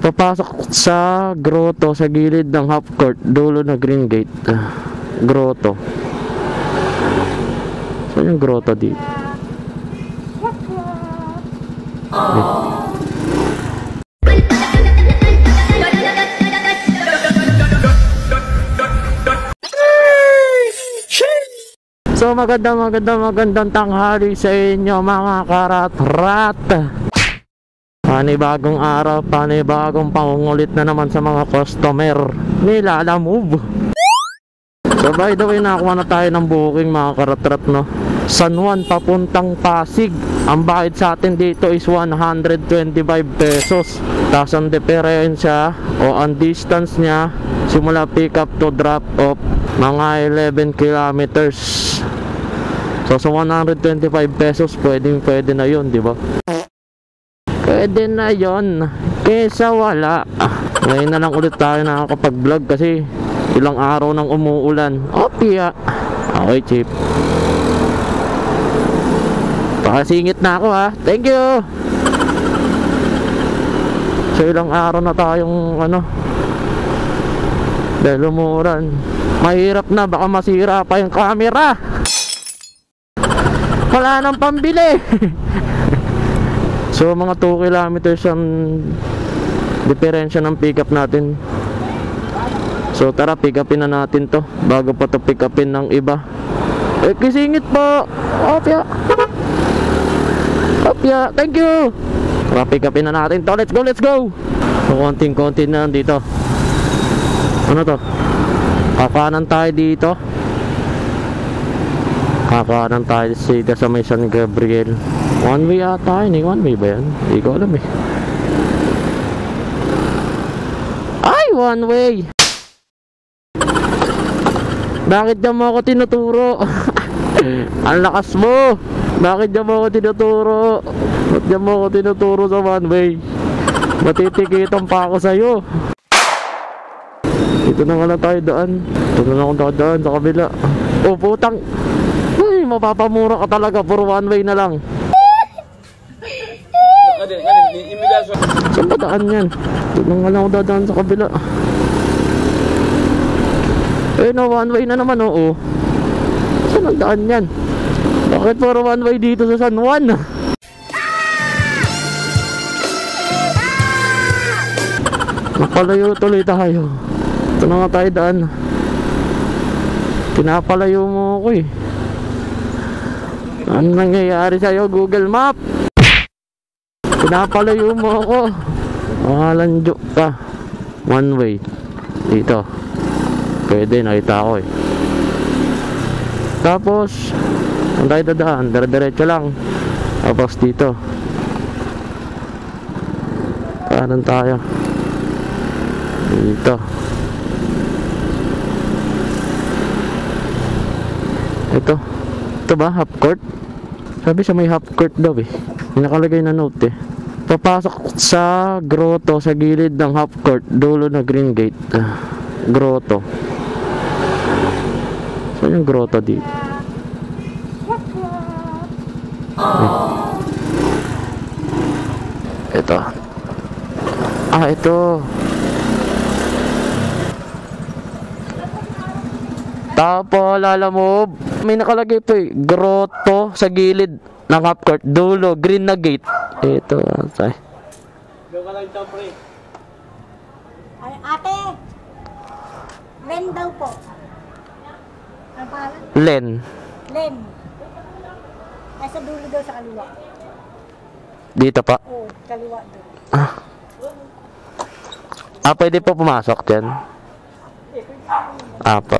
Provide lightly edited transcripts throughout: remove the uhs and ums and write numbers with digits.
Papasok sa grotto sa gilid ng half court, dulo na green gate. Grotto. Saan yung grotto dito? So magandang tanghali sa inyo mga karat-rat. Panibagong araw, panibagong pangungulit na naman sa mga customer nila Lalamove. So by the way, nakakuha na tayo ng booking mga karat-rat, no? San Juan papuntang Pasig. Ang bayad sa atin dito is 125 pesos. Tapos ang diferensya o ang distance niya simula pick up to drop off mga 11 kilometers. So sa 125 pesos pwede na yun, di ba? Pwede na yun kesa wala. Ngayon na lang ulit tayo nakakapag-vlog kasi ilang araw nang umuulan. Opya. Okay, chip. Pakasingit na ako, ha. Thank you. So ilang araw na tayong dahil umuulan. Mahirap na, baka masira pa yung camera. Wala nang pambili. So mga 2 kilometers ang diferensya ng pick up natin. So tara, pick upin na natin to bago pa to pick upin ng iba. Kisingit po. Opya. Opya, thank you. Tara, pick upin na natin to. Let's go. So konting-konti na dito. Ano to? Kakanan tayo dito. Kakanan tayo sa may San Gabriel. One way ata yun eh. One way ba yan? Hindi ko alam eh. Ay, one way. Bakit niya mo ako tinuturo? Ang lakas mo. Bakit niya mo ako tinuturo? Bakit niya mo ako tinuturo sa one way? Matitikitan pa ako sa'yo. Dito na nga lang tayo daan. Dito na lang daan sa kabila. Oh, putang. Uy, mapapamura ka talaga. Puro one way na lang. Saan ba daan yan? Dito na nga lang ako dadaan sa kabila. Eh no, one way na naman, oo. Saan ang daan yan? Bakit puro one way dito sa San Juan? Napalayo tuloy tayo. Ito na nga tayo daan. Pinapalayo mo ako eh. Ano nangyayari sa'yo, Google Map? Pinapalayo mo ako. Mahalandyo ka. One way. Dito. Pwede, nakita ko eh. Tapos ang tayo dadaan, dire-diretso lang. Tapos dito kanan tayo. Dito. Ito ba half court? Sabi siya may half court daw eh. May nakalagay na note eh. Papasok sa grotto sa gilid ng half court, dulo na green gate. Grotto. Saan yung grotto dito? Ito. Ah, ito. Tapo, Lalamove. May nakalagay po eh. Grotto sa gilid ng half court, dulo, green na gate. Ito. Ay. Ate, Len daw po. Ano pangalan? Len. Len. Ay, sa dulo daw sa kaliwa. Dito pa? Oo, kaliwa daw. Pwede po pumasok dyan? Pa.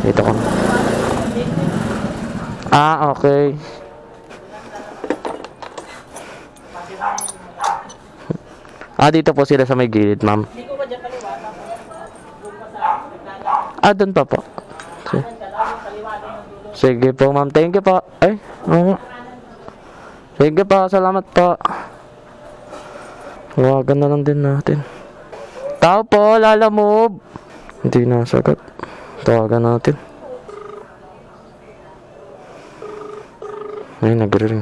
Dito ko. Okay. Dito po sila sa may gilid, ma'am. Doon pa po. Sige po, ma'am. Thank you po. Ay, oo. Sige po, salamat po. Tawagan na lang din natin. Tao po, Lalamove. Hindi nasagot. Tawagan natin. Ay, nagre-ring.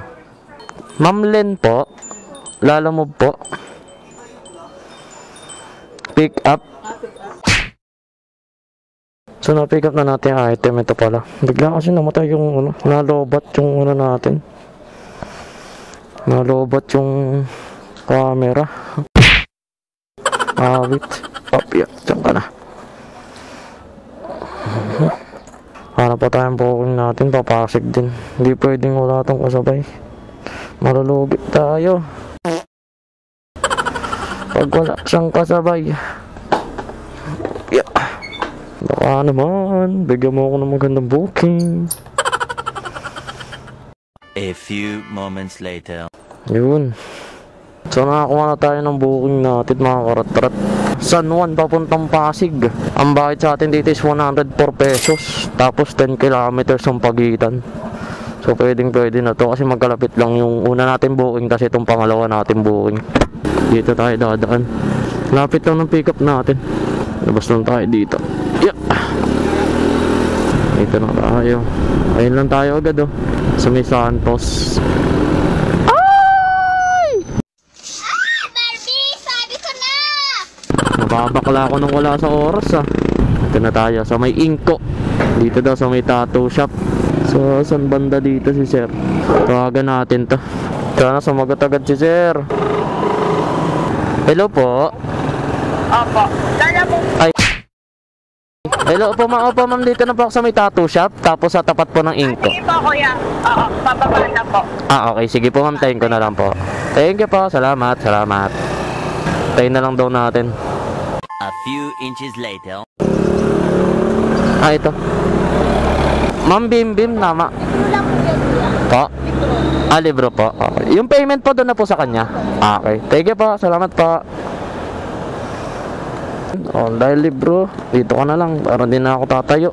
Ma'am Len po. Lalamove po. Pick up. So na-pick up na natin yung item. Ito pala. Bigla kasi namatay yung nalobat yung natin. Nalobat yung camera. Wait. Papya. Diyan ka na. Hanap pa tayong booking natin. Papasig din. Hindi pwedeng wala itong kasabay. Malulugi tayo. Pag wala siyang kasabay. Yeah. Baka naman, bigyan mo ako ng magandang booking. A few moments later. Yun. So nakakuha na tayo ng booking natin mga karatrat. San Juan papuntang Pasig. Ang bayad sa atin dito is 104 pesos. Tapos 10 kilometers ang pagitan. So pwede na to kasi magkalapit lang yung una natin booking kasi itong pangalawa natin booking. Dito tayo dadaan. Lapit lang ng pick up natin. Labas lang tayo dito. Yeah. Dito na tayo. Ayun lang tayo agad sa may Santos. Ay! Barbie, sabi ko na! Mababakla ako nang wala sa oras Dito na tayo sa may Inko. Dito daw sa may tattoo shop. So saan banda dito si sir? Tawagan natin to. Sana sumagot agad si sir. Hello po. Opo. Kala mo. Ay. Hello po ma'am. Opo ma'am, dito na po ako sa may tattoo shop. Tapos sa tapat po ng Inko. Sige po, kuya. Oo, bababa na po. Okay. Sige po ma'am, tayin ko na lang po. Thank you po. Salamat. Tayin na lang daw natin. A few inches later. Ito. Ma'am Bim, tama. Wala po yan, kuya. Po? Libro po. Okay. Yung payment po doon na po sa kanya. Okay. Thank you po. Salamat po. Dahil libro, dito ka na lang. Para din na ako tatayo.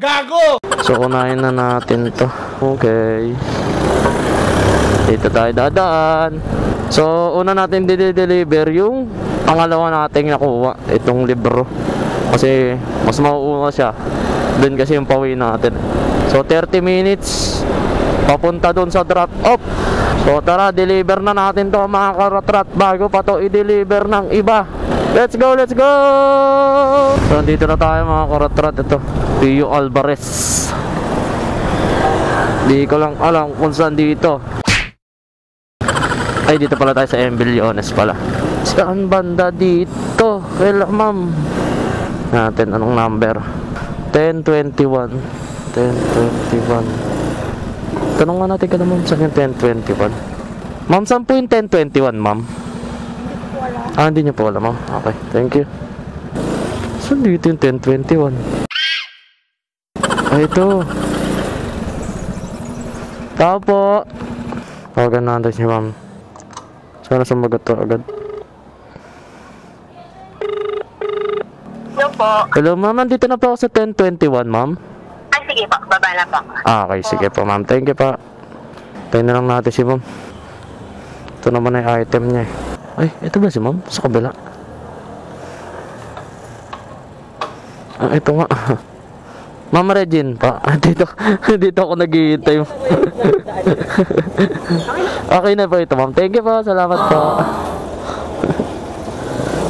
Gago! So, unahin na natin to. Okay. Dito tayo dadaan. So, una natin deliver yung pangalawa nating nakuha. Itong libro. Kasi, mas mauuna siya. Doon kasi yung pauwi natin. So 30 minutes papunta doon sa drop off. So tara, deliver na natin to mga karatrat bago pa to i-deliver ng iba. Let's go! So dito na tayo mga karatrat. Ito, Pio Alvarez. Di ko lang alam kung saan dito. Ay, dito pala tayo sa Embiliones pala. Saan banda dito? Kailan ma'am natin anong number? 1021. Tanong nga natin ka naman saan yung 1021. Ma'am, saan po yung 1021, ma'am? Hindi niyo po alam, ma'am. Okay, thank you. Saan dito yung 1021? Ito. Tao po. Tawagan natin si ma'am. Sana sumagot to agad. Hello, ma'am. Nandito na po ako sa 1021, ma'am. Sige po, baba na po. Okay, sige po, ma'am. Thank you po. Tayo na lang natin si ma'am. Ito naman ay item niya. Ay, ito ba si ma'am? Sa kabila. Ito nga. Ma'am Regine pa. Dito ako naghihintay. Okay na po ito, ma'am. Thank you po. Salamat po.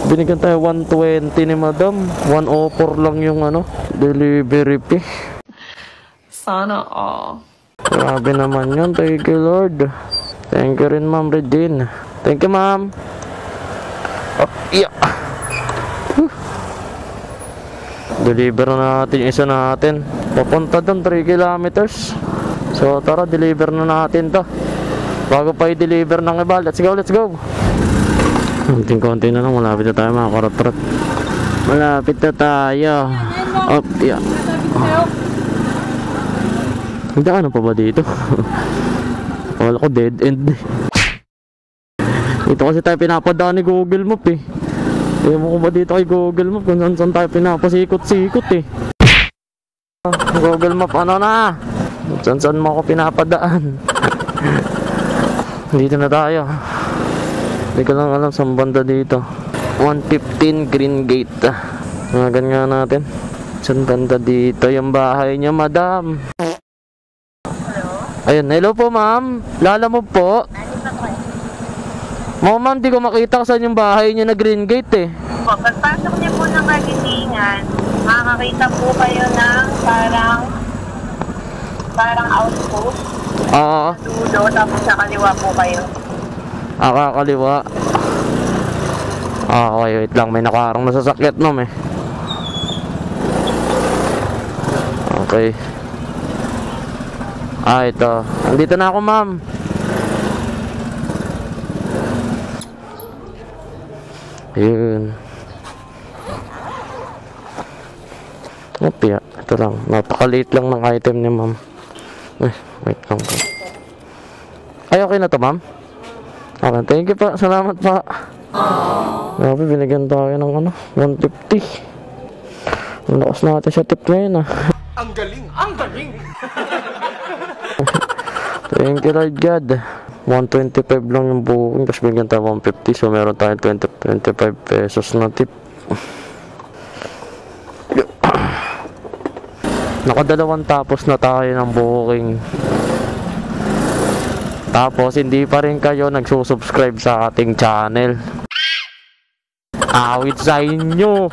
Binigyan tayo 120 ni madam. 104 lang yung delivery fee. Sana all. Grabe naman yun. Thank you, Lord. Thank you rin, ma'am Regine. Thank you, ma'am. Oh, yeah. Deliver na natin yung isa natin. Papunta doon 3 kilometers. So tara, deliver na natin to. Bago pa i-deliver ng iba. Let's go. Konting-konti na lang. Malapit na tayo mga karatrat. Malapit na tayo. Oh, yeah. Hindi ano pa ba dito? Wala ko dead end. Dito kasi tayo pinapadaan ni Google Map eh. Ewan mo ko ba dito kay Google Map kung saan tayo pinapasikot-sikot eh. Google Map ano na? Saan mo ako pinapadaan? Dito na tayo. Hindi ko lang alam saan banda dito. 115 Green Gate. Ngagan nga natin. Saan banda dito yung bahay niya, madam? Ayun, hello po ma'am. Lala mo po. Ma'am, di ko makita saan yung bahay niyo na Green Gate eh. Po, pagpasok niyo po ng Kalilingan, makakakita po kayo ng parang outpost. Oo. Dulo, tapos sa kaliwa po kayo. Kakaliwa. Okay, wait lang. May nakaharang na sasakyan nom eh. Okay. Ito. Andito na ako, ma'am. Yun. Opya. Ito lang. Napakaliit lang ng item ni ma'am. Wait lang po. Ay, okay na to, ma'am? Okay, thank you pa. Salamat pa. Grabe, binigyan tayo ng 150. Ang lakas natin sa tip ngayon Ang galing! Ang galing! Thank you, Lord God. 125 lang yung booking, tapos bigyan tayo 150, so meron tayong 25 pesos na tip. Nakadalawang tapos na tayo ng booking. Tapos hindi pa rin kayo nagsusubscribe sa ating channel. Awit sa inyo!